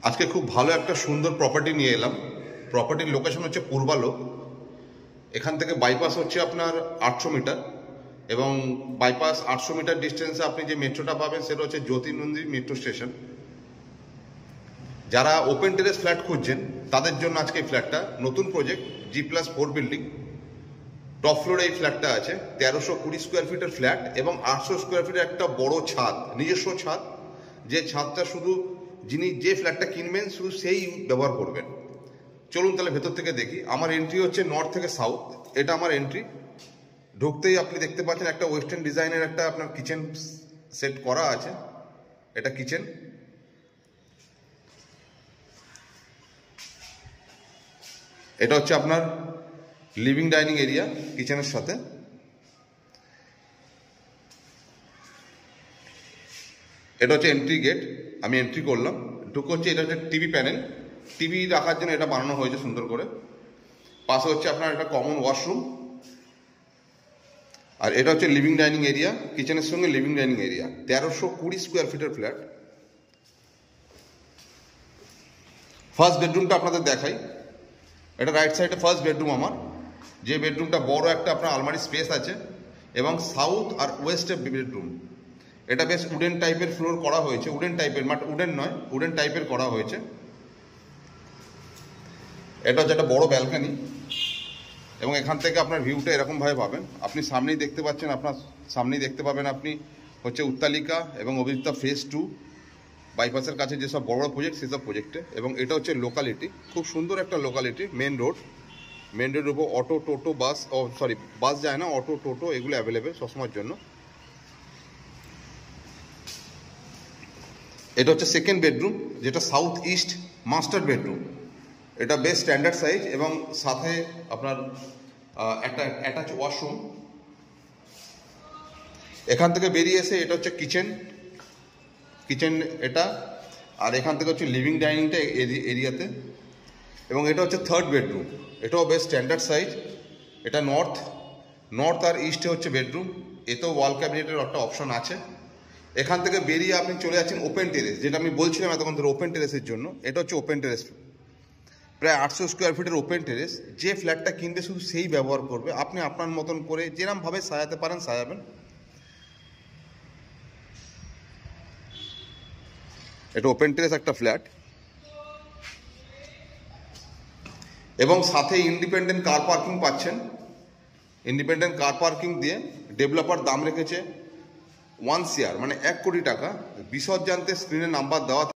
আজকে খুব ভালো একটা সুন্দর প্রপার্টি নিয়ে এলাম। প্রপার্টির লোকেশন হচ্ছে পূর্বালোক। এখান থেকে বাইপাস হচ্ছে আপনার 800 মিটার, এবং বাইপাস 800 মিটার ডিস্টেন্সে আপনি যে মেট্রোটা পাবেন সেটা হচ্ছে জ্যোতির্মন্দির মেট্রো স্টেশন। যারা ওপেন টেরেস ফ্ল্যাট খুঁজছেন তাদের জন্য আজকে এই ফ্ল্যাটটা নতুন প্রজেক্ট, G+4 বিল্ডিং। টপ ফ্লোরে এই ফ্ল্যাটটা আছে। 1320 স্কোয়ার ফিটের ফ্ল্যাট এবং 800 স্কোয়ার ফিটের একটা বড় ছাদ, নিজস্ব ছাদ। যে ছাদটা শুধু যে ফ্ল্যাটটা কিনবেন শুধু সেই ব্যবহার করবেন। চলুন তাহলে ভেতর থেকে দেখি। আমার এন্ট্রি হচ্ছে নর্থ থেকে সাউথ, এটা আমার এন্ট্রি। ঢুকতেই আপনি দেখতে পাচ্ছেন একটা ওয়েস্টার্ন ডিজাইনের একটা আপনার কিচেন সেট করা আছে। এটা কিচেন। এটা হচ্ছে আপনার লিভিং ডাইনিং এরিয়া কিচেনের সাথে। এটা হচ্ছে এন্ট্রি গেট। আমি এন্ট্রি করলাম, ঢুকে হচ্ছে এটা হচ্ছে টিভি প্যানেল। টিভি রাখার জন্য এটা বানানো হয়েছে সুন্দর করে। পাশে হচ্ছে আপনার একটা কমন ওয়াশরুম। আর এটা হচ্ছে লিভিং ডাইনিং এরিয়া, কিচেনের সঙ্গে লিভিং ডাইনিং এরিয়া। 1320 স্কোয়ার ফিটের ফ্ল্যাট। ফার্স্ট বেডরুমটা আপনাদের দেখাই। এটা রাইট সাইডে ফার্স্ট বেডরুম আমার। যে বেডরুমটা বড় একটা আপনার আলমারি স্পেস আছে, এবং সাউথ আর ওয়েস্টে বেডরুম। এটা বেশ উডেন টাইপের ফ্লোর করা হয়েছে, উডেন টাইপের, বাট উডেন নয়, উডেন টাইপের করা হয়েছে। এটা হচ্ছে একটা বড় ব্যালকনি, এবং এখান থেকে আপনার ভিউটা এরকমভাবে পাবেন। আপনি সামনেই দেখতে পাচ্ছেন, আপনার সামনেই দেখতে পাবেন আপনি হচ্ছে উত্তালিকা এবং অভিজিতা ফেজ 2 বাইপাসের কাছে যেসব বড় বড় প্রজেক্ট সেসব প্রজেক্টে। এবং এটা হচ্ছে লোকালিটি, খুব সুন্দর একটা লোকালিটি। মেন রোডের উপর অটো, টোটো, বাস, বাস যায় না, অটো, টোটো এগুলো অ্যাভেলেবেল সবসময়ের জন্য। এটা হচ্ছে সেকেন্ড বেডরুম, যেটা সাউথ ইস্ট মাস্টার বেডরুম। এটা বেশ স্ট্যান্ডার্ড সাইজ, এবং সাথে আপনার একটা অ্যাটাচ ওয়াশরুম। এখান থেকে বেরিয়ে এসে এটা হচ্ছে কিচেন এটা। আর এখান থেকে হচ্ছে লিভিং ডাইনিংটা এরিয়াতে। এবং এটা হচ্ছে থার্ড বেডরুম। এটাও বেশ স্ট্যান্ডার্ড সাইজ। এটা নর্থ আর ইস্টে হচ্ছে বেডরুম। এতেও ওয়াল ক্যাবিনেটের একটা অপশন আছে। এখান থেকে বেরিয়ে আপনি চলে যাচ্ছেন ওপেন টেরেস, যেটা আমি বলছিলাম এতক্ষণ ধরে ওপেন টেরেসের জন্য। এটা হচ্ছে ওপেন টেরেস, প্রায় 800 স্কোয়ার ফিটের ওপেন টেরেস। যে ফ্ল্যাটটা কিনবে শুধু সেই ব্যবহার করবে। আপনি আপনার মতন করে যেরকমভাবে সাজাতে পারেন সাজাবেন। এটা ওপেন টেরেস একটা ফ্ল্যাট, এবং সাথে ইন্ডিপেন্ডেন্ট কার পার্কিং পাচ্ছেন। ইন্ডিপেন্ডেন্ট কার পার্কিং দিয়ে ডেভেলপার দাম রেখেছে 1 CR, মানে 1 কোটি টাকা। বিশদ জানতে স্ক্রিনে নাম্বার দেওয়া।